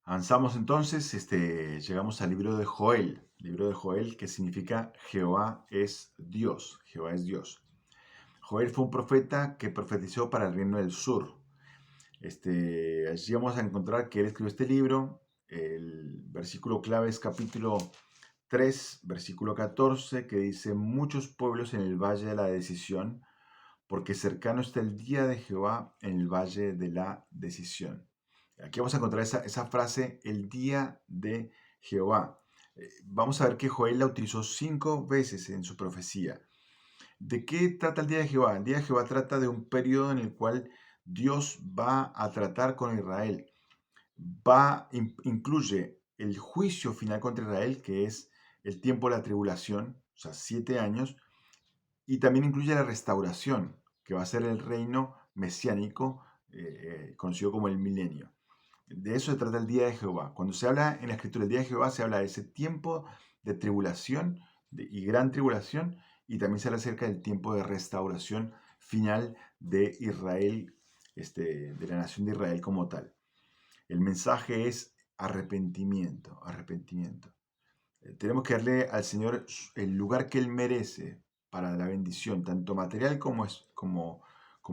Avanzamos entonces, llegamos al libro de Joel que significa Jehová es Dios, Jehová es Dios. Joel fue un profeta que profetizó para el reino del sur. Allí vamos a encontrar que él escribió este libro. El versículo clave es capítulo 3, versículo 14, que dice: muchos pueblos en el valle de la decisión, porque cercano está el día de Jehová en el valle de la decisión. Aquí vamos a encontrar esa frase, el día de Jehová. Vamos a ver que Joel la utilizó 5 veces en su profecía. ¿De qué trata el día de Jehová? El día de Jehová trata de un periodo en el cual Dios va a tratar con Israel. Incluye el juicio final contra Israel, que es el tiempo de la tribulación, o sea, 7 años, y también incluye la restauración, que va a ser el reino mesiánico, conocido como el milenio. De eso se trata el día de Jehová. Cuando se habla en la escritura del día de Jehová, se habla de ese tiempo de tribulación y gran tribulación, y también se habla acerca del tiempo de restauración final de Israel, de la nación de Israel como tal. El mensaje es arrepentimiento, arrepentimiento. Tenemos que darle al Señor el lugar que Él merece para la bendición, tanto material como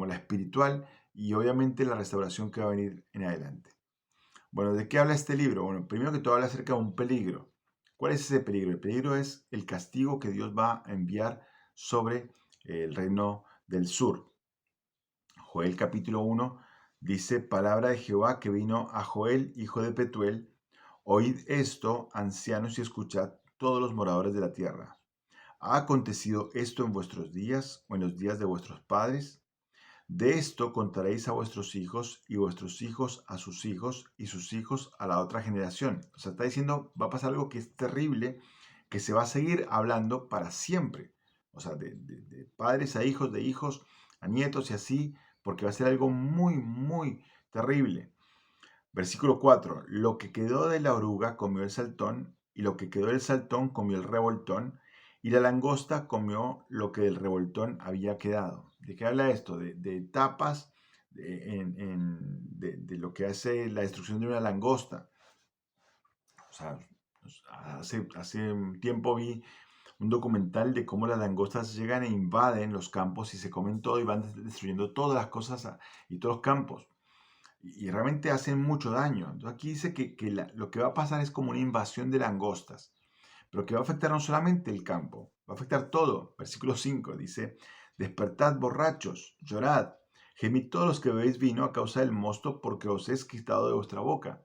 la espiritual, y obviamente la restauración que va a venir en adelante. Bueno, ¿de qué habla este libro? Bueno, primero que todo habla acerca de un peligro. ¿Cuál es ese peligro? El peligro es el castigo que Dios va a enviar sobre el reino del sur. Joel capítulo 1 dice: palabra de Jehová que vino a Joel, hijo de Petuel. Oíd esto, ancianos, y escuchad todos los moradores de la tierra. ¿Ha acontecido esto en vuestros días o en los días de vuestros padres? De esto contaréis a vuestros hijos y vuestros hijos a sus hijos y sus hijos a la otra generación. O sea, está diciendo, va a pasar algo que es terrible, que se va a seguir hablando para siempre. O sea, de padres a hijos, de hijos a nietos y así, porque va a ser algo muy, muy terrible. Versículo 4. Lo que quedó de la oruga comió el saltón, y lo que quedó del saltón comió el revoltón, y la langosta comió lo que del revoltón había quedado. ¿De qué habla esto? De etapas de lo que hace la destrucción de una langosta. O sea, hace un tiempo vi un documental de cómo las langostas llegan e invaden los campos y se comen todo y van destruyendo todas las cosas y todos los campos. Y realmente hacen mucho daño. Entonces aquí dice que lo que va a pasar es como una invasión de langostas, pero que va a afectar no solamente el campo, va a afectar todo. Versículo 5 dice: despertad borrachos, llorad, gemid todos los que bebéis vino a causa del mosto, porque os es quitado de vuestra boca.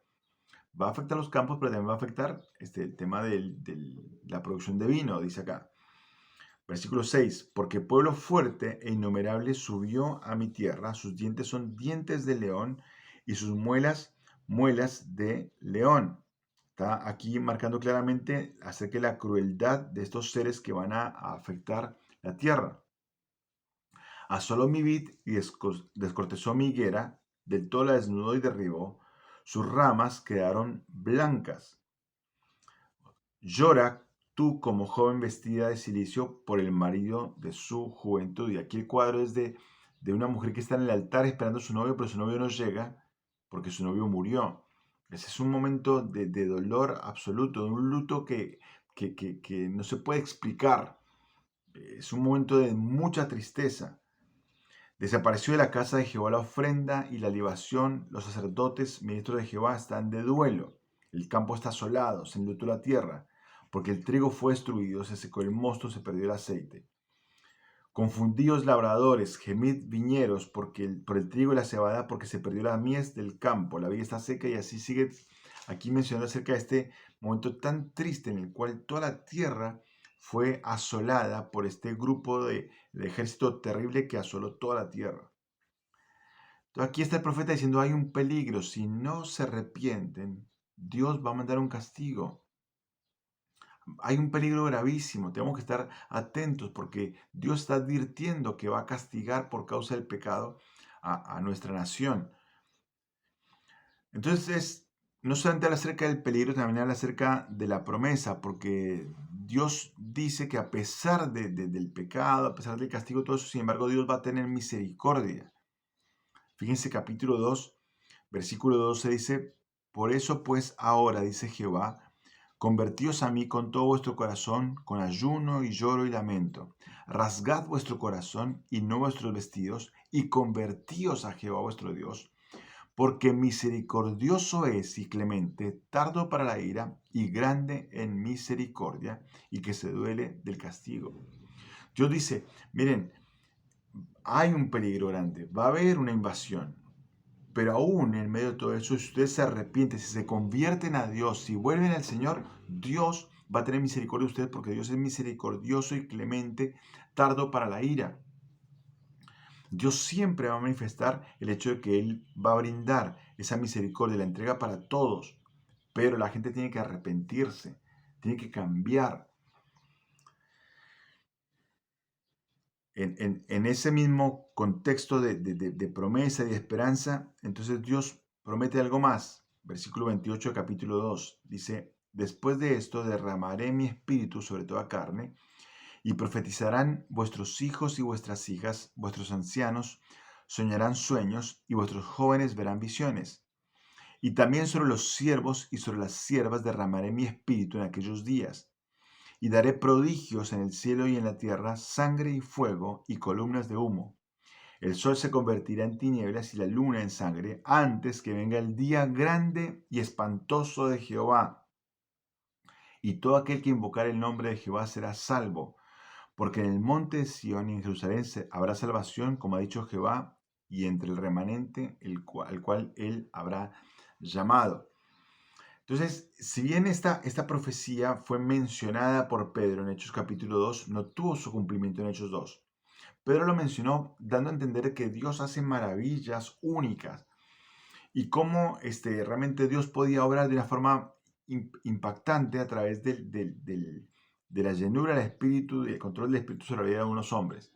Va a afectar los campos, pero también va a afectar el tema de la producción de vino, dice acá. Versículo 6, porque pueblo fuerte e innumerable subió a mi tierra, sus dientes son dientes de león y sus muelas, muelas de león. Está aquí marcando claramente acerca de la crueldad de estos seres que van a afectar la tierra. Asoló mi vid y descortezó mi higuera, del todo la desnudó y derribó, sus ramas quedaron blancas. Llora tú como joven vestida de cilicio por el marido de su juventud. Y aquí el cuadro es de una mujer que está en el altar esperando a su novio, pero su novio no llega porque su novio murió. Ese es un momento de dolor absoluto, de un luto que no se puede explicar. Es un momento de mucha tristeza. Desapareció de la casa de Jehová la ofrenda y la libación. Los sacerdotes, ministros de Jehová, están de duelo. El campo está asolado, se enlutó la tierra, porque el trigo fue destruido, se secó el mosto, se perdió el aceite. Confundíos labradores, gemid viñeros, por el trigo y la cebada, porque se perdió la mies del campo. La viña está seca, y así sigue aquí mencionando acerca de este momento tan triste en el cual toda la tierra fue asolada por este grupo de ejército terrible que asoló toda la tierra. Entonces aquí está el profeta diciendo: hay un peligro, si no se arrepienten, Dios va a mandar un castigo. Hay un peligro gravísimo, tenemos que estar atentos porque Dios está advirtiendo que va a castigar por causa del pecado a nuestra nación. Entonces, no solamente habla acerca del peligro, también habla acerca de la promesa, porque Dios dice que a pesar del pecado, a pesar del castigo, todo eso, sin embargo, Dios va a tener misericordia. Fíjense capítulo 2, versículo 12 dice: Por eso pues ahora, dice Jehová, convertíos a mí con todo vuestro corazón, con ayuno y lloro y lamento. Rasgad vuestro corazón y no vuestros vestidos, y convertíos a Jehová vuestro Dios, porque misericordioso es y clemente, tardo para la ira y grande en misericordia, y que se duele del castigo. Dios dice, miren, hay un peligro grande, va a haber una invasión, pero aún en medio de todo eso, si ustedes se arrepienten, si se convierten a Dios, si vuelven al Señor, Dios va a tener misericordia de ustedes porque Dios es misericordioso y clemente, tardo para la ira. Dios siempre va a manifestar el hecho de que Él va a brindar esa misericordia, la entrega para todos, pero la gente tiene que arrepentirse, tiene que cambiar. En ese mismo contexto de promesa y de esperanza, entonces Dios promete algo más. Versículo 28 de capítulo 2 dice, después de esto derramaré mi espíritu sobre toda carne, y profetizarán vuestros hijos y vuestras hijas, vuestros ancianos soñarán sueños, y vuestros jóvenes verán visiones. Y también sobre los siervos y sobre las siervas derramaré mi espíritu en aquellos días. Y daré prodigios en el cielo y en la tierra, sangre y fuego y columnas de humo. El sol se convertirá en tinieblas y la luna en sangre, antes que venga el día grande y espantoso de Jehová. Y todo aquel que invocar el nombre de Jehová será salvo, porque en el monte de Sión y en Jerusalén habrá salvación, como ha dicho Jehová, y entre el remanente al cual él habrá llamado. Entonces, si bien esta profecía fue mencionada por Pedro en Hechos capítulo 2, no tuvo su cumplimiento en Hechos 2. Pedro lo mencionó dando a entender que Dios hace maravillas únicas y cómo realmente Dios podía obrar de una forma impactante a través de la llenura del Espíritu y el control del Espíritu sobre la vida de unos hombres.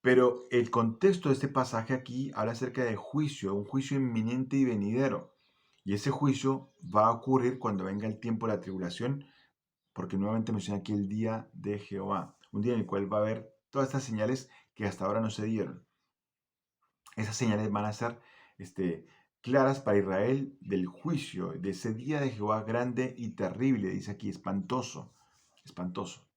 Pero el contexto de este pasaje aquí habla acerca de juicio, un juicio inminente y venidero. Y ese juicio va a ocurrir cuando venga el tiempo de la tribulación, porque nuevamente menciona aquí el día de Jehová, un día en el cual va a haber todas estas señales que hasta ahora no se dieron. Esas señales van a ser claras para Israel del juicio, de ese día de Jehová grande y terrible, dice aquí, espantoso, espantoso.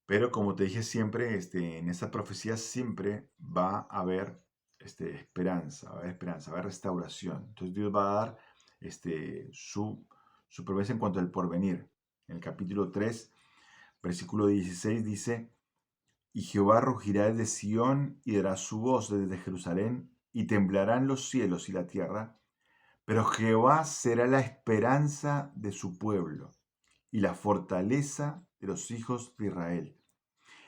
Pero como te dije siempre, en esta profecía siempre va a haber esperanza, va a haber esperanza, va a haber restauración. Entonces Dios va a dar su promesa en cuanto al porvenir. En el capítulo 3, versículo 16 dice, y Jehová rugirá desde Sión y dará su voz desde Jerusalén, y temblarán los cielos y la tierra, pero Jehová será la esperanza de su pueblo y la fortaleza de los hijos de Israel.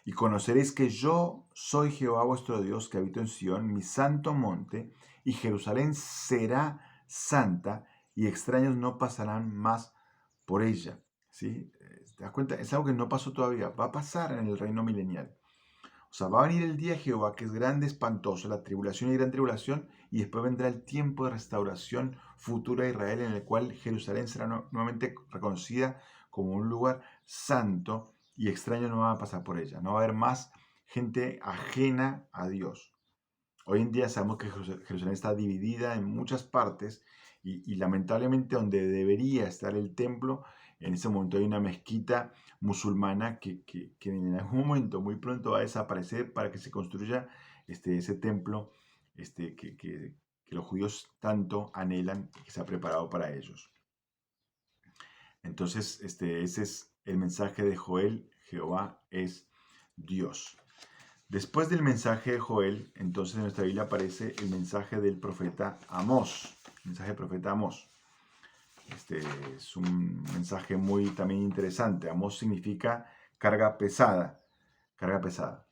Y conoceréis que yo soy Jehová vuestro Dios, que habito en Sión, mi santo monte, y Jerusalén será santa, y extraños no pasarán más por ella. ¿Sí? ¿Te das cuenta? Es algo que no pasó todavía, va a pasar en el reino milenial. O sea, va a venir el día de Jehová, que es grande, espantoso, la tribulación y gran tribulación, y después vendrá el tiempo de restauración futura de Israel, en el cual Jerusalén será nuevamente reconocida como un lugar santo, y extraños no van a pasar por ella. No va a haber más gente ajena a Dios. Hoy en día sabemos que Jerusalén está dividida en muchas partes y lamentablemente donde debería estar el templo, en ese momento hay una mezquita musulmana que en algún momento, muy pronto, va a desaparecer para que se construya ese templo que los judíos tanto anhelan y que se ha preparado para ellos. Entonces, ese es el mensaje de Joel: Jehová es Dios. Después del mensaje de Joel, entonces en nuestra Biblia aparece el mensaje del profeta Amós. El mensaje del profeta Amós. Es un mensaje muy también interesante. Amós significa carga pesada. Carga pesada.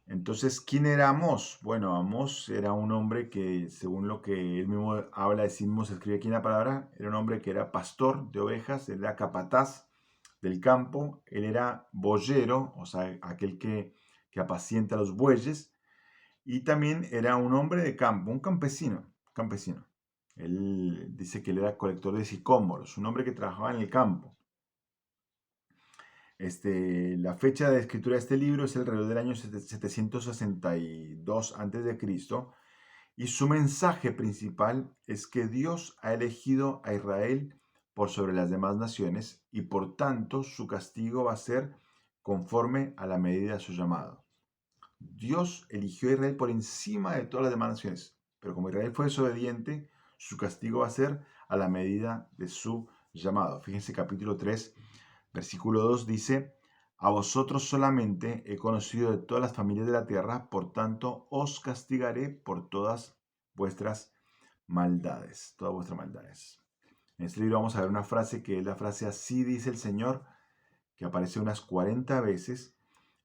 Entonces, ¿quién era Amós? Bueno, Amós era un hombre que, según lo que él mismo habla de sí mismo, se escribe aquí en la palabra, era un hombre que era pastor de ovejas, él era capataz del campo, él era boyero, o sea, aquel que apacienta los bueyes, y también era un hombre de campo, un campesino, campesino. Él dice que él era colector de sicómoros, un hombre que trabajaba en el campo. La fecha de escritura de este libro es alrededor del año 762 a.C. Y su mensaje principal es que Dios ha elegido a Israel por sobre las demás naciones y por tanto su castigo va a ser conforme a la medida de su llamado. Dios eligió a Israel por encima de todas las demás naciones, pero como Israel fue desobediente, su castigo va a ser a la medida de su llamado. Fíjense capítulo 3, versículo 2 dice, a vosotros solamente he conocido de todas las familias de la tierra, por tanto os castigaré por todas vuestras maldades, todas vuestras maldades. En este libro vamos a ver una frase que es la frase así dice el Señor, que aparece unas 40 veces,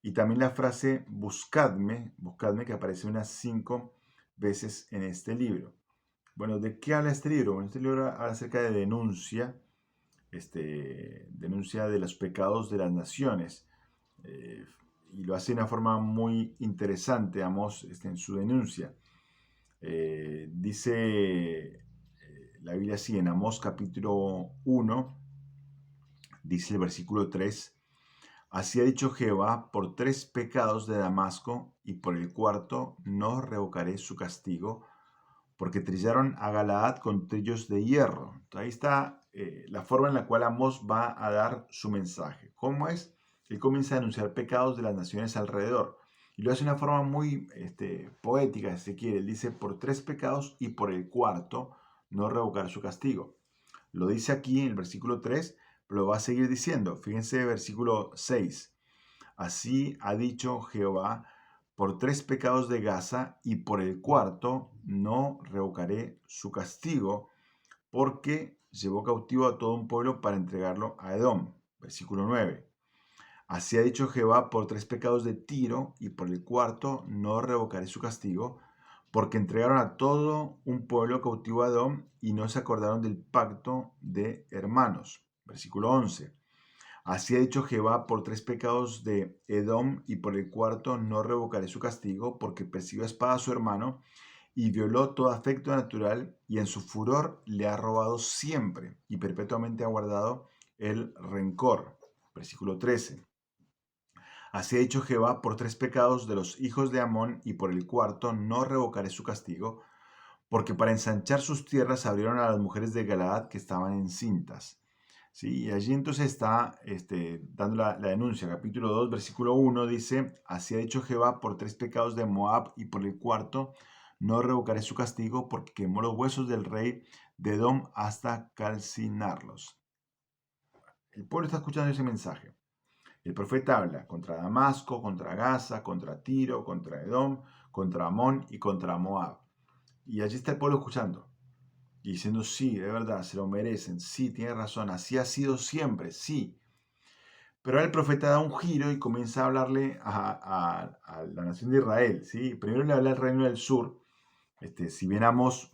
y también la frase buscadme, buscadme, que aparece unas 5 veces en este libro. Bueno, ¿de qué habla este libro? Bueno, este libro habla acerca de denuncia, denuncia de los pecados de las naciones, eh, y lo hace de una forma muy interesante, Amós, en su denuncia. Dice la Biblia así, en Amós capítulo 1, dice el versículo 3, así ha dicho Jehová, por 3 pecados de Damasco, y por el cuarto no revocaré su castigo, porque trillaron a Galaad con trillos de hierro. Entonces, ahí está la forma en la cual Amós va a dar su mensaje. ¿Cómo es? Él comienza a denunciar pecados de las naciones alrededor. Y lo hace de una forma muy poética, si se quiere. Él dice, por 3 pecados y por el cuarto no revocar su castigo. Lo dice aquí en el versículo 3, pero lo va a seguir diciendo. Fíjense versículo 6. Así ha dicho Jehová, por 3 pecados de Gaza y por el cuarto no revocaré su castigo, porque llevó cautivo a todo un pueblo para entregarlo a Edom. Versículo 9. Así ha dicho Jehová, por 3 pecados de Tiro y por el cuarto no revocaré su castigo, porque entregaron a todo un pueblo cautivo a Edom y no se acordaron del pacto de hermanos. Versículo 11. Así ha dicho Jehová, por 3 pecados de Edom y por el cuarto no revocaré su castigo, porque persiguió a espada a su hermano y violó todo afecto natural y en su furor le ha robado siempre y perpetuamente ha guardado el rencor. Versículo 13. Así ha dicho Jehová, por 3 pecados de los hijos de Amón y por el cuarto no revocaré su castigo, porque para ensanchar sus tierras abrieron a las mujeres de Galaad que estaban encintas. Sí, y allí entonces está dando la denuncia. Capítulo 2, versículo 1 dice, así ha dicho Jehová, por 3 pecados de Moab y por el cuarto no revocaré su castigo, porque quemó los huesos del rey de Edom hasta calcinarlos. El pueblo está escuchando ese mensaje. El profeta habla contra Damasco, contra Gaza, contra Tiro, contra Edom, contra Amón y contra Moab. Y allí está el pueblo escuchando y diciendo, sí, de verdad, se lo merecen, sí, tiene razón, así ha sido siempre, sí. Pero ahora el profeta da un giro y comienza a hablarle a la nación de Israel, ¿sí? Primero le habla al reino del sur, si bien Amos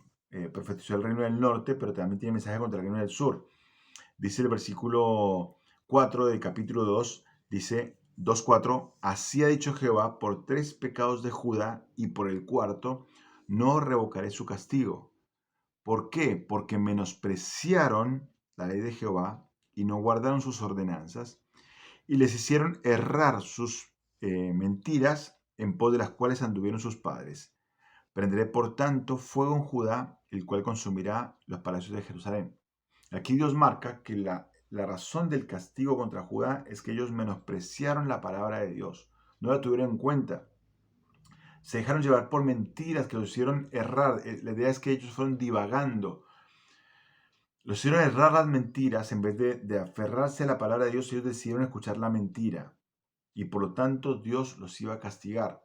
profetizó el reino del norte, pero también tiene mensaje contra el reino del sur. Dice el versículo 4 del capítulo 2, dice 2:4, así ha dicho Jehová, por 3 pecados de Judá y por el cuarto no revocaré su castigo. ¿Por qué? Porque menospreciaron la ley de Jehová y no guardaron sus ordenanzas y les hicieron errar sus mentiras en pos de las cuales anduvieron sus padres. Prenderé por tanto fuego en Judá, el cual consumirá los palacios de Jerusalén. Aquí Dios marca que la razón del castigo contra Judá es que ellos menospreciaron la palabra de Dios, no la tuvieron en cuenta. Se dejaron llevar por mentiras que los hicieron errar. La idea es que ellos fueron divagando. Los hicieron errar las mentiras en vez de aferrarse a la palabra de Dios. Ellos decidieron escuchar la mentira y por lo tanto Dios los iba a castigar.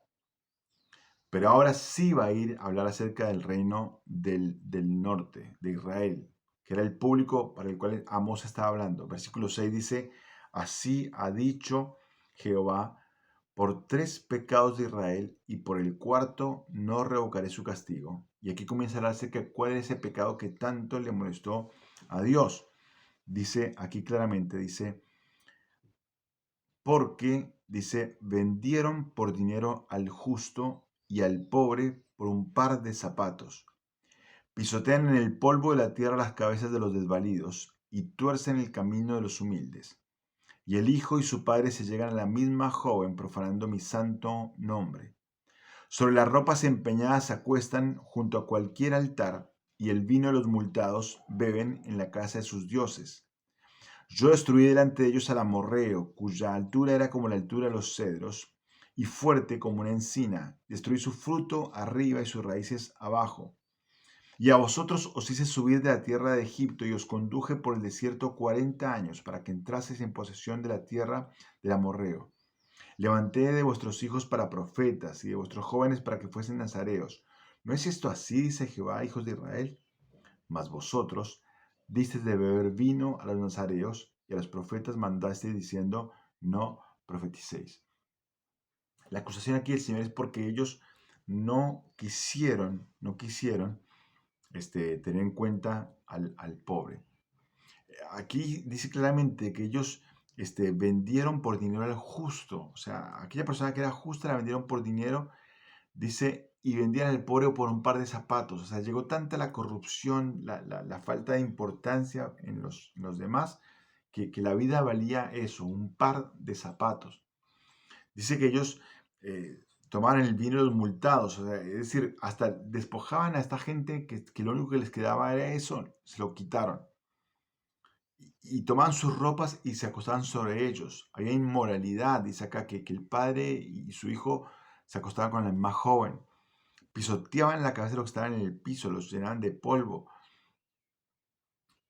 Pero ahora sí va a ir a hablar acerca del reino del norte, de Israel, que era el público para el cual Amós estaba hablando. Versículo 6 dice, así ha dicho Jehová, por 3 pecados de Israel y por el cuarto no revocaré su castigo. Y aquí comienza a hablar acerca de cuál es ese pecado que tanto le molestó a Dios. Dice aquí claramente, dice, porque, dice, vendieron por dinero al justo y al pobre por un par de zapatos. Pisotean en el polvo de la tierra las cabezas de los desvalidos y tuercen el camino de los humildes. Y el hijo y su padre se llegan a la misma joven profanando mi santo nombre. Sobre las ropas empeñadas se acuestan junto a cualquier altar, y el vino de los multados beben en la casa de sus dioses. Yo destruí delante de ellos al amorreo, cuya altura era como la altura de los cedros, y fuerte como una encina. Destruí su fruto arriba y sus raíces abajo. Y a vosotros os hice subir de la tierra de Egipto y os conduje por el desierto 40 años para que entraseis en posesión de la tierra del amorreo. Levanté de vuestros hijos para profetas y de vuestros jóvenes para que fuesen nazareos. ¿No es esto así, dice Jehová, hijos de Israel? Mas vosotros disteis de beber vino a los nazareos y a los profetas mandasteis diciendo, no profeticéis. La acusación aquí del Señor es porque ellos no quisieron tener en cuenta al pobre. Aquí dice claramente que ellos vendieron por dinero al justo. O sea, aquella persona que era justa la vendieron por dinero, dice, y vendían al pobre por un par de zapatos. O sea, llegó tanta la corrupción, la falta de importancia en los demás, que la vida valía eso, un par de zapatos. Dice que ellos tomaban el vino de los multados, o sea, es decir, hasta despojaban a esta gente que lo único que les quedaba era eso, se lo quitaron. Y tomaban sus ropas y se acostaban sobre ellos. Había inmoralidad, dice acá, que el padre y su hijo se acostaban con el más joven. Pisoteaban la cabeza de los que estaban en el piso, los llenaban de polvo.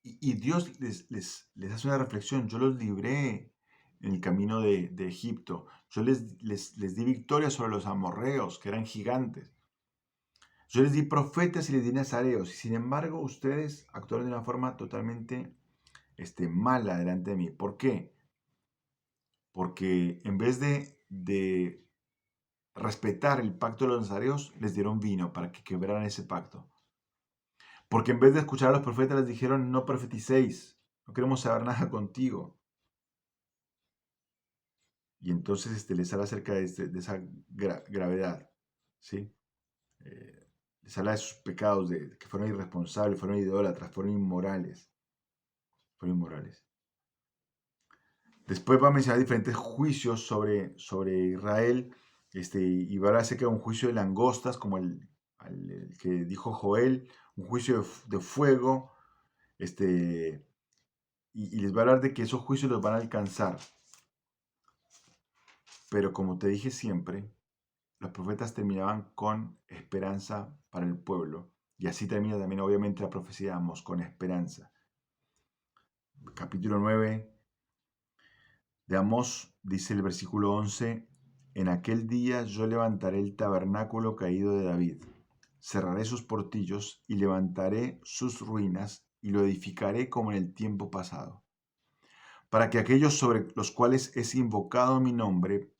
Y Dios les hace una reflexión. Yo los libré en el camino de Egipto. Yo les di victoria sobre los amorreos, que eran gigantes. Yo les di profetas y les di nazareos. Y sin embargo, ustedes actuaron de una forma totalmente mala delante de mí. ¿Por qué? Porque en vez de respetar el pacto de los nazareos, les dieron vino para que quebraran ese pacto. Porque en vez de escuchar a los profetas, les dijeron, no profeticéis, no queremos saber nada contigo. Y entonces les habla acerca de esa gravedad, ¿sí? Les habla de sus pecados, de que fueron irresponsables, fueron idólatras, fueron inmorales. Fueron inmorales. Después va a mencionar diferentes juicios sobre Israel, y va a hablar acerca de un juicio de langostas, como el que dijo Joel, un juicio de fuego, y les va a hablar de que esos juicios los van a alcanzar. Pero como te dije siempre, los profetas terminaban con esperanza para el pueblo. Y así termina también, obviamente, la profecía de Amós, con esperanza. Capítulo 9 de Amós dice el versículo 11, en aquel día yo levantaré el tabernáculo caído de David, cerraré sus portillos y levantaré sus ruinas y lo edificaré como en el tiempo pasado, para que aquellos sobre los cuales es invocado mi nombre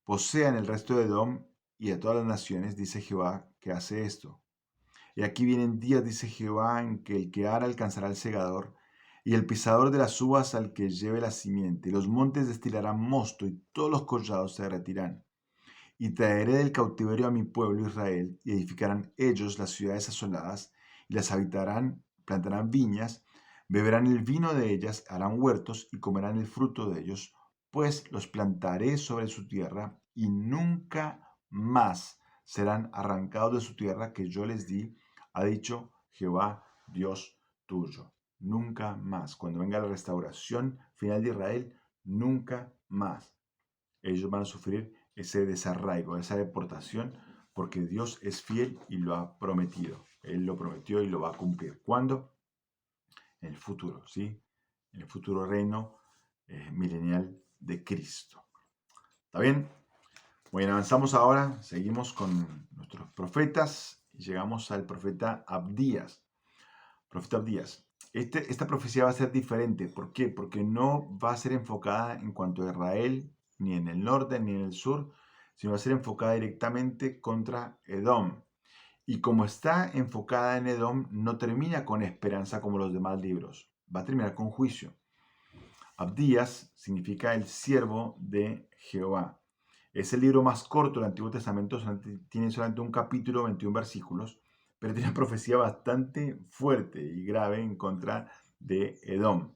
posean el resto de Edom y de todas las naciones, dice Jehová, que hace esto. Y aquí vienen días, dice Jehová, en que el que ara alcanzará el segador, y el pisador de las uvas al que lleve la simiente. Y los montes destilarán mosto, y todos los collados se derretirán. Y traeré del cautiverio a mi pueblo Israel, y edificarán ellos las ciudades asoladas, y las habitarán, plantarán viñas, beberán el vino de ellas, harán huertos, y comerán el fruto de ellos, pues los plantaré sobre su tierra, y nunca más serán arrancados de su tierra que yo les di, ha dicho Jehová, Dios tuyo. Nunca más. Cuando venga la restauración final de Israel, nunca más. Ellos van a sufrir ese desarraigo, esa deportación, porque Dios es fiel y lo ha prometido. Él lo prometió y lo va a cumplir. ¿Cuándo? En el futuro, ¿sí? En el futuro reino milenial de Cristo. ¿Está bien? Bueno, avanzamos ahora, seguimos con nuestros profetas y llegamos al profeta Abdías. Profeta Abdías. Esta profecía va a ser diferente. ¿Por qué? Porque no va a ser enfocada en cuanto a Israel, ni en el norte, ni en el sur, sino va a ser enfocada directamente contra Edom. Y como está enfocada en Edom, no termina con esperanza como los demás libros. Va a terminar con juicio. Abdías significa el siervo de Jehová. Es el libro más corto del Antiguo Testamento, tiene solamente un capítulo, 21 versículos, pero tiene una profecía bastante fuerte y grave en contra de Edom.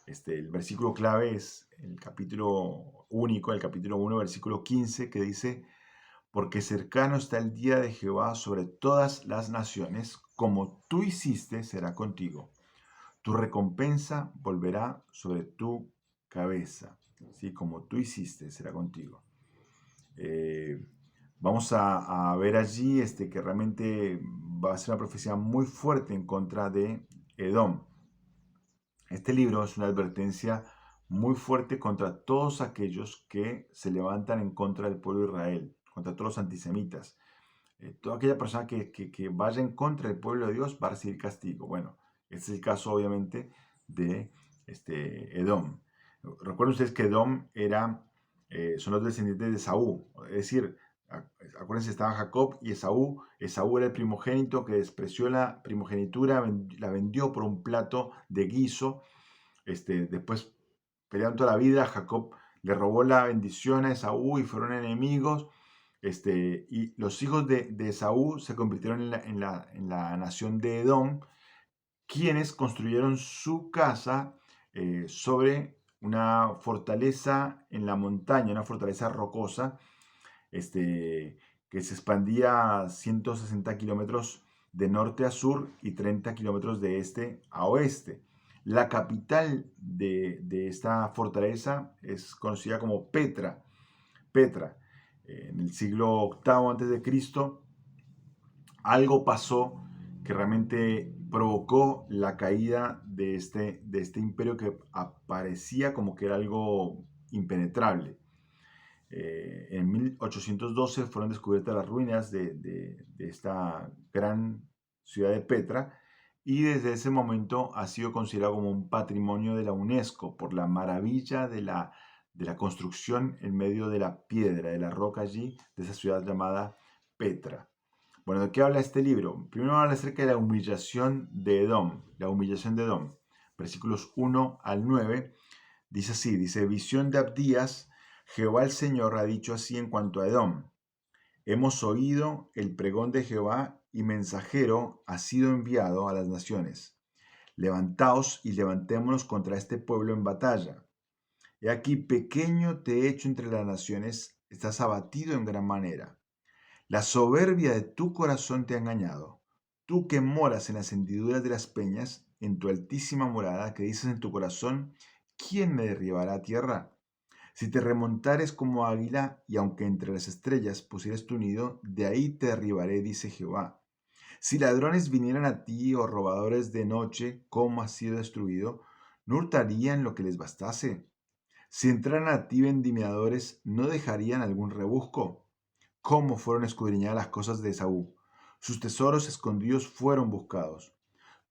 El versículo clave es el capítulo único, el capítulo 1, versículo 15, que dice, porque cercano está el día de Jehová sobre todas las naciones, como tú hiciste será contigo. Tu recompensa volverá sobre tu cabeza, ¿sí? Como tú hiciste será contigo. Eh, Vamos a ver allí que realmente va a ser una profecía muy fuerte en contra de Edom. Este libro es una advertencia muy fuerte contra todos aquellos que se levantan en contra del pueblo de Israel, contra todos los antisemitas. Toda aquella persona que vaya en contra del pueblo de Dios va a recibir castigo. Bueno, este es el caso obviamente de Edom. Recuerden ustedes que Edom son los descendientes de Esaú, es decir, acuérdense, estaba Jacob y Esaú. Esaú era el primogénito que despreció la primogenitura, la vendió por un plato de guiso. Después pelearon toda la vida, Jacob le robó la bendición a Esaú y fueron enemigos. Y los hijos de Esaú se convirtieron en la nación de Edom, quienes construyeron su casa sobre una fortaleza en la montaña, una fortaleza rocosa, que se expandía a 160 kilómetros de norte a sur y 30 kilómetros de este a oeste. La capital de esta fortaleza es conocida como Petra. Petra. En el siglo VIII a.C., algo pasó que realmente provocó la caída de este imperio que aparecía como que era algo impenetrable. En 1812 fueron descubiertas las ruinas de esta gran ciudad de Petra, y desde ese momento ha sido considerado como un patrimonio de la UNESCO por la maravilla de la construcción en medio de la piedra, de la roca allí, de esa ciudad llamada Petra. Bueno, ¿de qué habla este libro? Primero habla acerca de la humillación de Edom, la humillación de Edom. Versículos 1 al 9, dice así, dice, visión de Abdías, Jehová el Señor ha dicho así en cuanto a Edom. Hemos oído el pregón de Jehová y mensajero ha sido enviado a las naciones. Levantaos y levantémonos contra este pueblo en batalla. He aquí, pequeño te he hecho entre las naciones, estás abatido en gran manera. La soberbia de tu corazón te ha engañado. Tú que moras en las hendiduras de las peñas, en tu altísima morada, que dices en tu corazón, ¿quién me derribará a tierra? Si te remontares como águila, y aunque entre las estrellas pusieres tu nido, de ahí te derribaré, dice Jehová. Si ladrones vinieran a ti o robadores de noche, como has sido destruido, ¿no hurtarían lo que les bastase? Si entraran a ti vendimiadores, ¿no dejarían algún rebusco? ¿Cómo fueron escudriñadas las cosas de Esaú? Sus tesoros escondidos fueron buscados.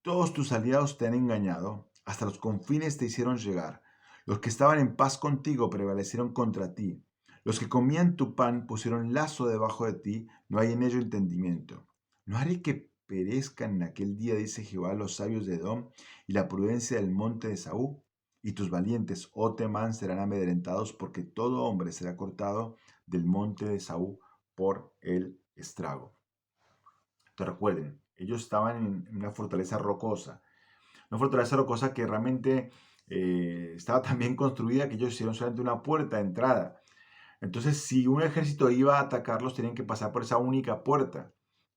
Todos tus aliados te han engañado, hasta los confines te hicieron llegar. Los que estaban en paz contigo prevalecieron contra ti. Los que comían tu pan pusieron lazo debajo de ti, no hay en ello entendimiento. ¿No haré que perezcan en aquel día, dice Jehová, los sabios de Edom y la prudencia del monte de Esaú? Y tus valientes, oh Temán, serán amedrentados, porque todo hombre será cortado del monte de Esaú por el estrago. Te recuerden, ellos estaban en una fortaleza rocosa que realmente estaba tan bien construida que ellos hicieron solamente una puerta de entrada. Entonces, si un ejército iba a atacarlos, tenían que pasar por esa única puerta.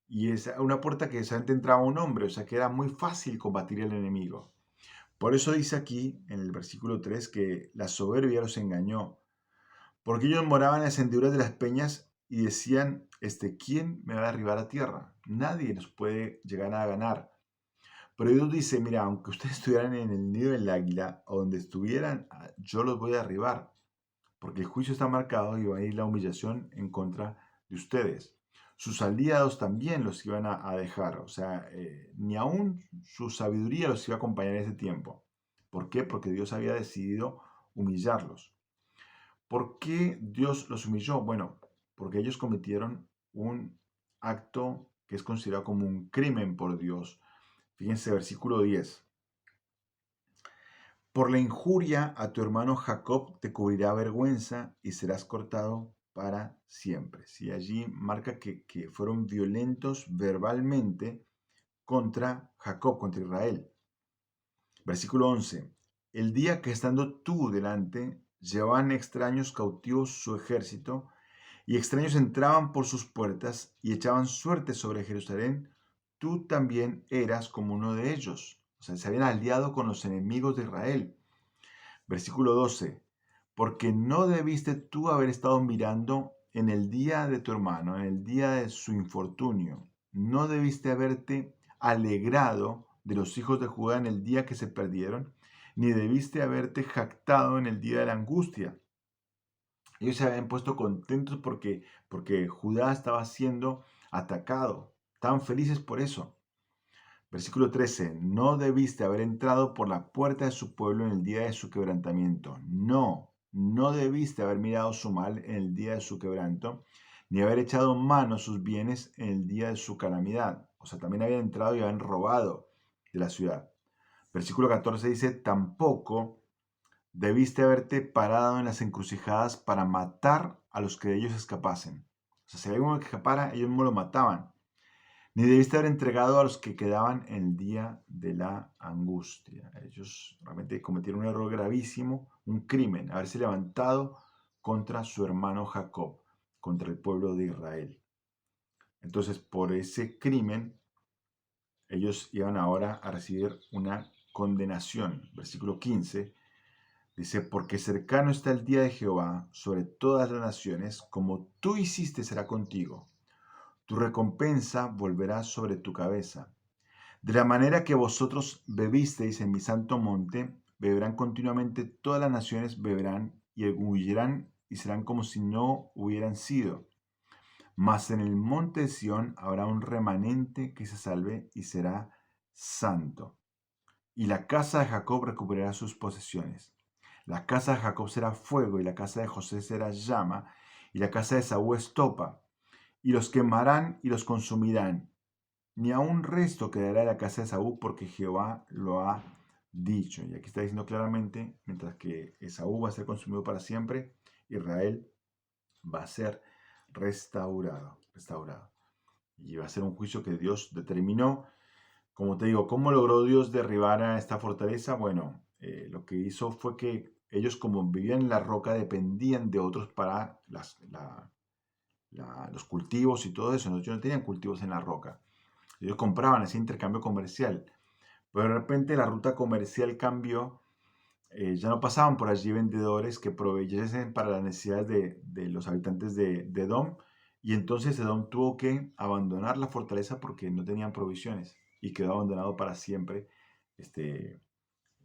Y es una puerta que solamente entraba un hombre, o sea que era muy fácil combatir al enemigo. Por eso dice aquí, en el versículo 3, que la soberbia los engañó, porque ellos moraban en las hendiduras de las peñas y decían, ¿quién me va a derribar a tierra? Nadie nos puede llegar a ganar. Pero Dios dice, mira, aunque ustedes estuvieran en el nido del águila o donde estuvieran, yo los voy a derribar, porque el juicio está marcado y va a ir la humillación en contra de ustedes. Sus aliados también los iban a dejar, o sea, ni aún su sabiduría los iba a acompañar en ese tiempo. ¿Por qué? Porque Dios había decidido humillarlos. ¿Por qué Dios los humilló? Bueno, porque ellos cometieron un acto que es considerado como un crimen por Dios. Fíjense, versículo 10. Por la injuria a tu hermano Jacob te cubrirá vergüenza y serás cortado para siempre. ¿Sí? Allí marca que fueron violentos verbalmente contra Jacob, contra Israel. Versículo 11. El día que estando tú delante, llevaban extraños cautivos su ejército, y extraños entraban por sus puertas y echaban suerte sobre Jerusalén, tú también eras como uno de ellos. O sea, se habían aliado con los enemigos de Israel. Versículo 12. Porque no debiste tú haber estado mirando en el día de tu hermano, en el día de su infortunio. No debiste haberte alegrado de los hijos de Judá en el día que se perdieron, ni debiste haberte jactado en el día de la angustia. Ellos se habían puesto contentos porque Judá estaba siendo atacado. Estaban felices por eso. Versículo 13. No debiste haber entrado por la puerta de su pueblo en el día de su quebrantamiento. No debiste haber mirado su mal en el día de su quebranto, ni haber echado mano a sus bienes en el día de su calamidad. O sea, también habían entrado y habían robado de la ciudad. Versículo 14 dice, tampoco debiste haberte parado en las encrucijadas para matar a los que de ellos escapasen. O sea, si había uno que escapara, ellos no lo mataban. Ni debiste haber entregado a los que quedaban en el día de la angustia. Ellos realmente cometieron un error gravísimo, un crimen, haberse levantado contra su hermano Jacob, contra el pueblo de Israel. Entonces, por ese crimen, ellos iban ahora a recibir una condenación. Versículo 15 dice, porque cercano está el día de Jehová sobre todas las naciones, como tú hiciste será contigo. Tu recompensa volverá sobre tu cabeza. De la manera que vosotros bebisteis en mi santo monte, beberán continuamente todas las naciones, beberán y huirán y serán como si no hubieran sido. Mas en el monte de Sión habrá un remanente que se salve y será santo. Y la casa de Jacob recuperará sus posesiones. La casa de Jacob será fuego y la casa de José será llama y la casa de Esaú estopa. Y los quemarán y los consumirán. Ni a un resto quedará de la casa de Esaú porque Jehová lo ha dicho. Y aquí está diciendo claramente, mientras que Esaú va a ser consumido para siempre, Israel va a ser restaurado. Y va a ser un juicio que Dios determinó. Como te digo, ¿cómo logró Dios derribar a esta fortaleza? Bueno, lo que hizo fue que ellos, como vivían en la roca, dependían de otros para los cultivos y todo eso. Ellos no tenían cultivos en la roca. Ellos compraban ese intercambio comercial. Pero de repente la ruta comercial cambió. Ya no pasaban por allí vendedores que proveyesen para las necesidades de los habitantes de Edom. Y entonces Edom tuvo que abandonar la fortaleza porque no tenían provisiones. Y quedó abandonado para siempre.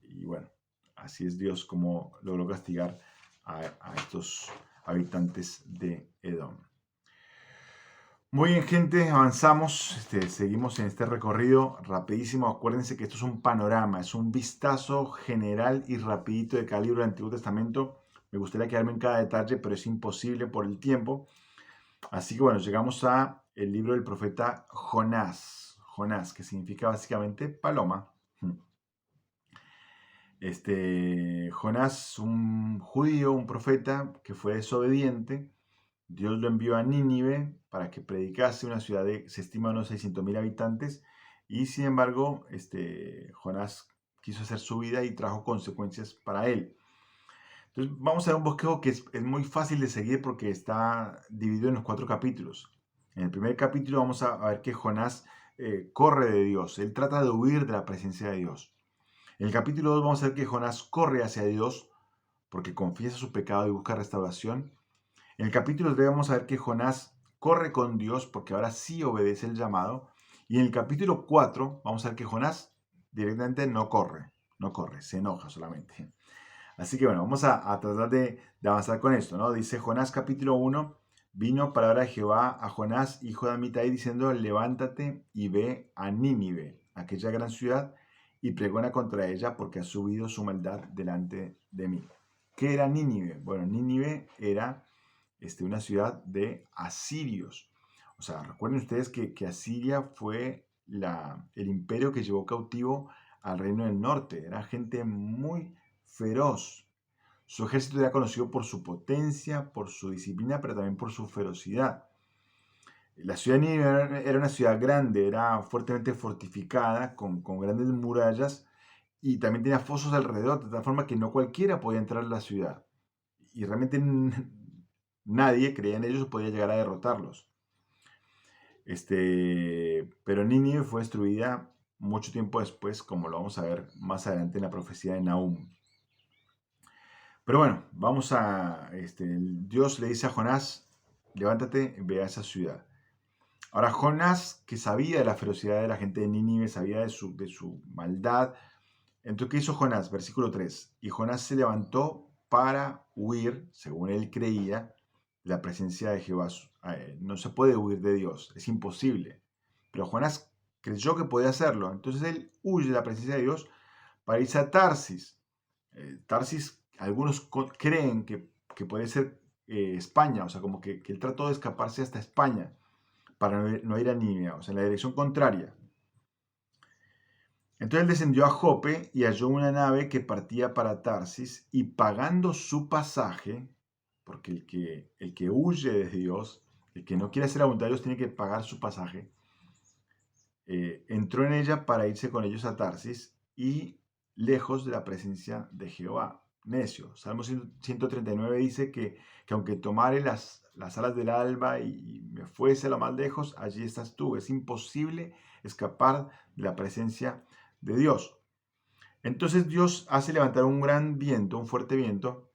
Y bueno, así es Dios como logró castigar a estos habitantes de Edom. Muy bien, gente, avanzamos, seguimos en este recorrido rapidísimo. Acuérdense que esto es un panorama, es un vistazo general y rapidito de cada libro del Antiguo Testamento. Me gustaría quedarme en cada detalle, pero es imposible por el tiempo. Así que bueno, llegamos a el libro del profeta Jonás. Jonás, que significa básicamente paloma. Jonás, un judío, un profeta que fue desobediente. Dios lo envió a Nínive para que predicase, una ciudad de, se estima, unos 600.000 habitantes, y sin embargo, Jonás quiso hacer su vida y trajo consecuencias para él. Entonces, vamos a ver un bosquejo que es muy fácil de seguir porque está dividido en los 4 capítulos. En el primer capítulo vamos a ver que Jonás corre de Dios, él trata de huir de la presencia de Dios. En el capítulo 2 vamos a ver que Jonás corre hacia Dios porque confiesa su pecado y busca restauración. En el capítulo 3 vamos a ver que Jonás corre con Dios porque ahora sí obedece el llamado. Y en el capítulo 4 vamos a ver que Jonás directamente no corre, se enoja solamente. Así que bueno, vamos a tratar de avanzar con esto, ¿no? Dice Jonás capítulo 1, vino palabra de Jehová a Jonás, hijo de Amitai, diciendo, levántate y ve a Nínive, aquella gran ciudad, y pregona contra ella porque ha subido su maldad delante de mí. ¿Qué era Nínive? Bueno, Nínive era una ciudad de asirios. O sea, recuerden ustedes que Asiria fue el imperio que llevó cautivo al reino del norte. Era gente muy feroz. Su ejército era conocido por su potencia, por su disciplina, pero también por su ferocidad. La ciudad de Nínive era una ciudad grande, era fuertemente fortificada, con grandes murallas, y también tenía fosos alrededor, de tal forma que no cualquiera podía entrar a la ciudad. Y realmente nadie creía en ellos o podía llegar a derrotarlos. Pero Nínive fue destruida mucho tiempo después, como lo vamos a ver más adelante en la profecía de Nahum. Pero bueno, Dios le dice a Jonás, levántate, ve a esa ciudad. Ahora Jonás, que sabía de la ferocidad de la gente de Nínive, sabía de su maldad. Entonces, ¿qué hizo Jonás? Versículo 3. Y Jonás se levantó para huir, según él creía, de la presencia de Jehová. No se puede huir de Dios, es imposible. Pero Jonás creyó que podía hacerlo. Entonces él huye de la presencia de Dios para irse a Tarsis. Tarsis, algunos creen que puede ser España, o sea, como que él trató de escaparse hasta España para no ir a Nínive, o sea, en la dirección contraria. Entonces él descendió a Jope y halló una nave que partía para Tarsis y pagando su pasaje, porque el que huye de Dios, el que no quiere hacer la voluntad de Dios tiene que pagar su pasaje, entró en ella para irse con ellos a Tarsis y lejos de la presencia de Jehová. Necio. Salmo 139 dice que aunque tomare las alas del alba y me fuese a lo más lejos, allí estás tú. Es imposible escapar de la presencia de Dios. Entonces Dios hace levantar un gran viento, un fuerte viento,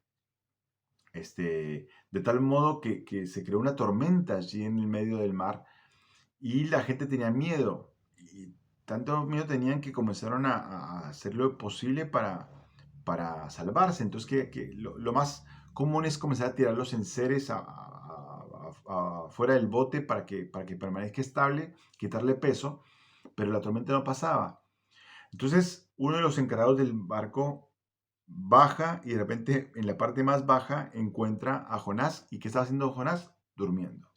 de tal modo que se creó una tormenta allí en el medio del mar y la gente tenía miedo. Y tanto miedo tenían que comenzaron a hacer lo posible para salvarse. Entonces lo más común es comenzar a tirar los enseres fuera del bote para que permanezca estable, quitarle peso, pero la tormenta no pasaba. Entonces, uno de los encargados del barco baja y de repente en la parte más baja encuentra a Jonás. ¿Y qué estaba haciendo Jonás? Durmiendo.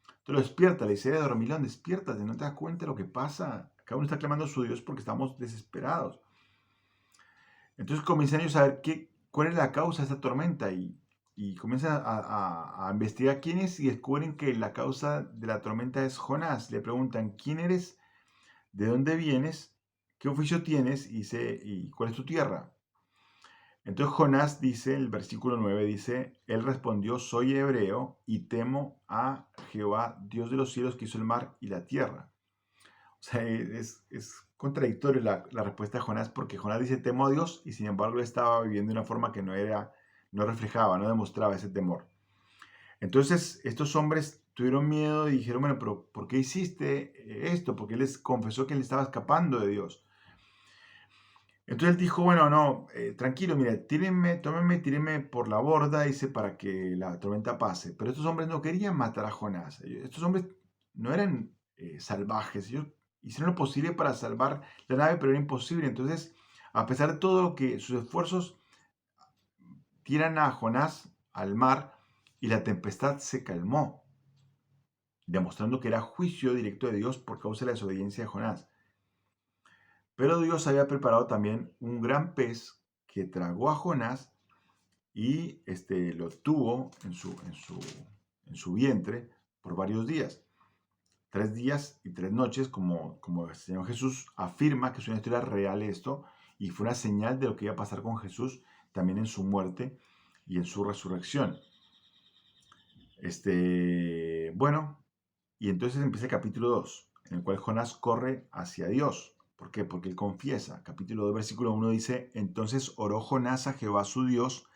Entonces lo despierta, le dice, dormilón, despiértate, ¿no te das cuenta de lo que pasa? Cada uno está clamando a su Dios porque estamos desesperados. Entonces comienzan ellos a ver cuál es la causa de esta tormenta y comienzan a investigar quién es y descubren que la causa de la tormenta es Jonás. Le preguntan, ¿quién eres? ¿De dónde vienes? ¿Qué oficio tienes? ¿Y cuál es tu tierra? Entonces Jonás dice, el versículo 9 dice, él respondió, soy hebreo y temo a Jehová, Dios de los cielos, que hizo el mar y la tierra. O sea, es contradictorio la respuesta de Jonás, porque Jonás dice, temo a Dios, y sin embargo él estaba viviendo de una forma que no reflejaba, no demostraba ese temor. Entonces estos hombres tuvieron miedo y dijeron, bueno, pero ¿por qué hiciste esto? Porque él les confesó que él estaba escapando de Dios. Entonces él dijo, bueno, no, tranquilo, mire, tómenme, tírenme por la borda, dice, para que la tormenta pase. Pero estos hombres no querían matar a Jonás. Estos hombres no eran salvajes. Ellos hicieron lo posible para salvar la nave, pero era imposible. Entonces, a pesar de todo lo que sus esfuerzos, tiran a Jonás al mar y la tempestad se calmó, demostrando que era juicio directo de Dios por causa de la desobediencia de Jonás. Pero Dios había preparado también un gran pez que tragó a Jonás y lo tuvo en su vientre por varios días. 3 días y 3 noches, como el Señor Jesús afirma que es una historia real esto, y fue una señal de lo que iba a pasar con Jesús también en su muerte y en su resurrección. Bueno, y entonces empieza el capítulo 2, en el cual Jonás corre hacia Dios. ¿Por qué? Porque él confiesa. Capítulo 2, versículo 1 dice, entonces oró Jonás a Jehová su Dios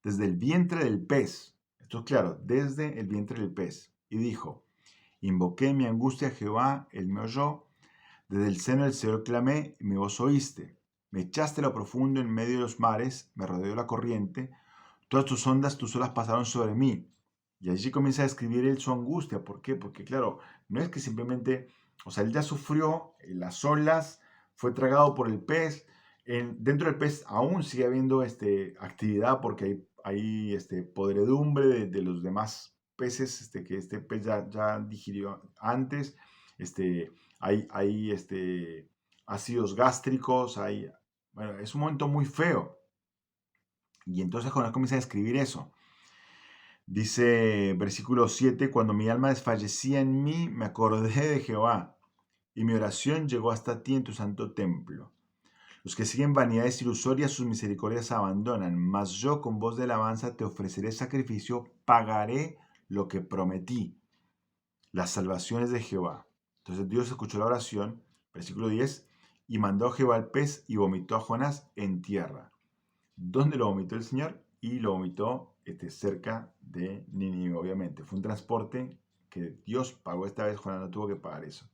desde el vientre del pez. Esto es claro, desde el vientre del pez. Y dijo, invoqué mi angustia a Jehová, él me oyó. Desde el seno del Señor clamé y mi voz oíste. Me echaste a lo profundo en medio de los mares, me rodeó la corriente. Todas tus ondas, tus olas pasaron sobre mí. Y allí comienza a describir él su angustia. ¿Por qué? Porque claro, no es que simplemente, o sea, él ya sufrió las olas, fue tragado por el pez. Dentro del pez aún sigue habiendo actividad porque hay podredumbre de los demás peces que este pez ya digirió antes. Hay ácidos gástricos, bueno, es un momento muy feo. Y entonces Jonás comienza a describir eso. Dice versículo 7, cuando mi alma desfallecía en mí, me acordé de Jehová, y mi oración llegó hasta ti en tu santo templo. Los que siguen vanidades ilusorias, sus misericordias abandonan, mas yo con voz de alabanza te ofreceré sacrificio, pagaré lo que prometí, las salvaciones de Jehová. Entonces Dios escuchó la oración, versículo 10, y mandó a Jehová el pez y vomitó a Jonás en tierra. ¿Dónde lo vomitó el Señor? Y lo vomitó cerca de Nínive, obviamente. Fue un transporte que Dios pagó esta vez, Jonás no tuvo que pagar eso.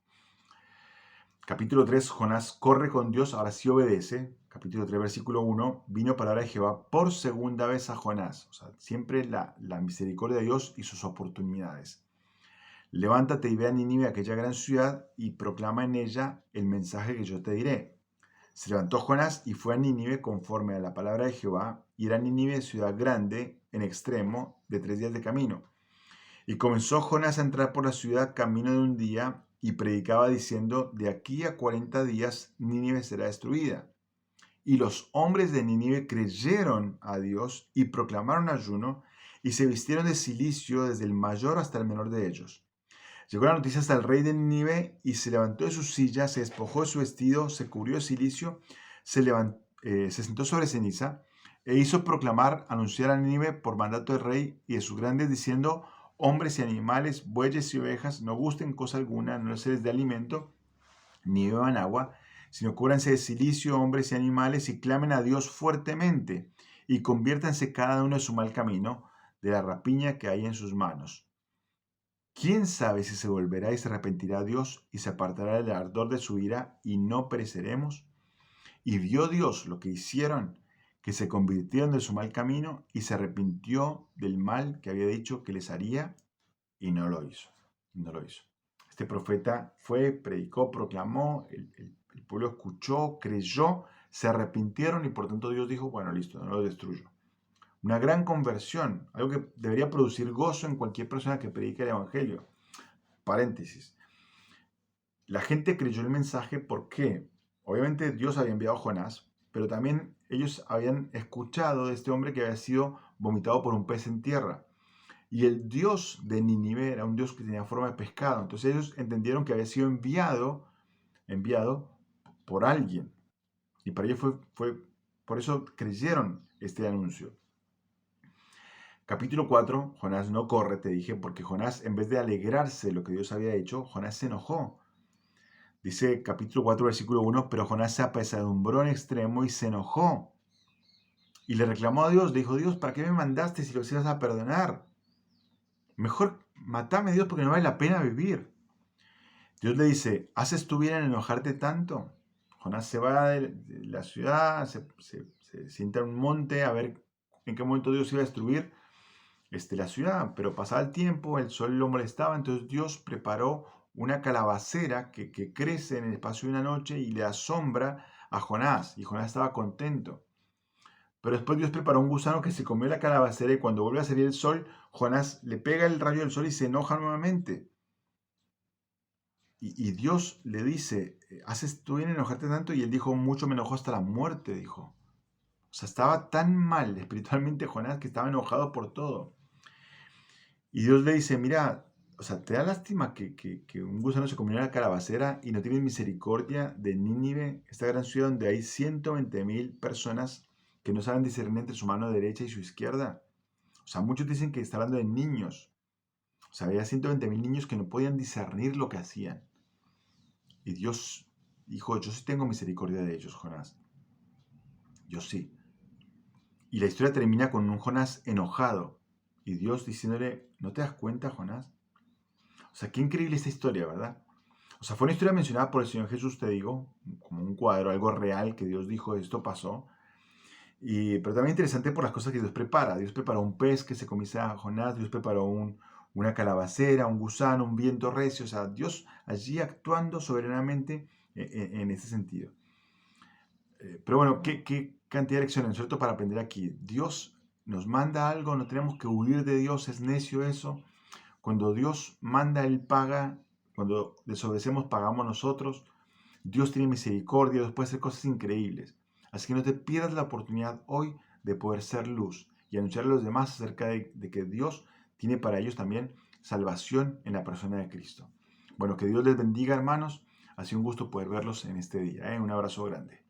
Capítulo 3, Jonás corre con Dios, ahora sí obedece. Capítulo 3, versículo 1, vino palabra de Jehová por segunda vez a Jonás. O sea, siempre la misericordia de Dios y sus oportunidades. Levántate y ve a Nínive, aquella gran ciudad, y proclama en ella el mensaje que yo te diré. Se levantó Jonás y fue a Nínive conforme a la palabra de Jehová, y era Nínive ciudad grande en extremo, de 3 días de camino. Y comenzó Jonás a entrar por la ciudad camino de un día, y predicaba diciendo, de aquí a 40 días Nínive será destruida. Y los hombres de Nínive creyeron a Dios y proclamaron ayuno, y se vistieron de cilicio desde el mayor hasta el menor de ellos. Llegó la noticia hasta el rey de Nínive y se levantó de su silla, se despojó de su vestido, se cubrió de cilicio, se sentó sobre ceniza e hizo proclamar, anunciar a Nínive por mandato del rey y de sus grandes, diciendo, hombres y animales, bueyes y ovejas, no gusten cosa alguna, no se les dé alimento, ni beban agua, sino cúbranse de cilicio, hombres y animales, y clamen a Dios fuertemente, y conviértanse cada uno de su mal camino, de la rapiña que hay en sus manos. ¿Quién sabe si se volverá y se arrepentirá Dios y se apartará del ardor de su ira y no pereceremos? Y vio Dios lo que hicieron, que se convirtieron de su mal camino y se arrepintió del mal que había dicho que les haría y no lo hizo. No lo hizo. Este profeta fue, predicó, proclamó, el pueblo escuchó, creyó, se arrepintieron y por tanto Dios dijo, bueno, listo, no lo destruyo. Una gran conversión, algo que debería producir gozo en cualquier persona que predique el Evangelio. Paréntesis. La gente creyó el mensaje porque, obviamente, Dios había enviado a Jonás, pero también ellos habían escuchado de este hombre que había sido vomitado por un pez en tierra. Y el Dios de Nínive era un Dios que tenía forma de pescado. Entonces ellos entendieron que había sido enviado por alguien. Y para ellos por eso creyeron este anuncio. Capítulo 4, Jonás no corre, te dije, porque Jonás, en vez de alegrarse de lo que Dios había hecho, Jonás se enojó. Dice capítulo 4, versículo 1, pero Jonás se apesadumbró en extremo y se enojó. Y le reclamó a Dios, le dijo, Dios, ¿para qué me mandaste si los ibas a perdonar? Mejor matame, Dios, porque no vale la pena vivir. Dios le dice, ¿haces tú bien en enojarte tanto? Jonás se va de la ciudad, se sienta en un monte a ver en qué momento Dios iba a destruir la ciudad, pero pasaba el tiempo, el sol lo molestaba, entonces Dios preparó una calabacera que crece en el espacio de una noche y le da sombra a Jonás, y Jonás estaba contento. Pero después Dios preparó un gusano que se comió la calabacera y cuando vuelve a salir el sol, Jonás le pega el rayo del sol y se enoja nuevamente. Y Dios le dice, ¿haces tú bien enojarte tanto? Y él dijo, mucho me enojó hasta la muerte, dijo. O sea, estaba tan mal espiritualmente Jonás que estaba enojado por todo. Y Dios le dice, mira, o sea, te da lástima que un gusano se comió la calabacera y no tienes misericordia de Nínive, esta gran ciudad donde hay 120,000 personas que no saben discernir entre su mano derecha y su izquierda. O sea, muchos dicen que está hablando de niños. O sea, había 120,000 niños que no podían discernir lo que hacían. Y Dios dijo, yo sí tengo misericordia de ellos, Jonás. Yo sí. Y la historia termina con un Jonás enojado. Y Dios diciéndole, ¿no te das cuenta, Jonás? O sea, qué increíble esta historia, ¿verdad? O sea, fue una historia mencionada por el Señor Jesús, te digo, como un cuadro, algo real que Dios dijo, esto pasó. Pero también interesante por las cosas que Dios prepara. Dios preparó un pez que se comienza a Jonás, Dios preparó una calabacera, un gusano, un viento recio. O sea, Dios allí actuando soberanamente en ese sentido. Pero bueno, qué cantidad de lecciones, ¿cierto? Para aprender aquí. Dios nos manda algo, no tenemos que huir de Dios, es necio eso. Cuando Dios manda, Él paga. Cuando desobedecemos, pagamos nosotros. Dios tiene misericordia, Dios puede hacer cosas increíbles. Así que no te pierdas la oportunidad hoy de poder ser luz y anunciar a los demás acerca de que Dios tiene para ellos también salvación en la persona de Cristo. Bueno, que Dios les bendiga, hermanos. Ha sido un gusto poder verlos en este día. Un abrazo grande.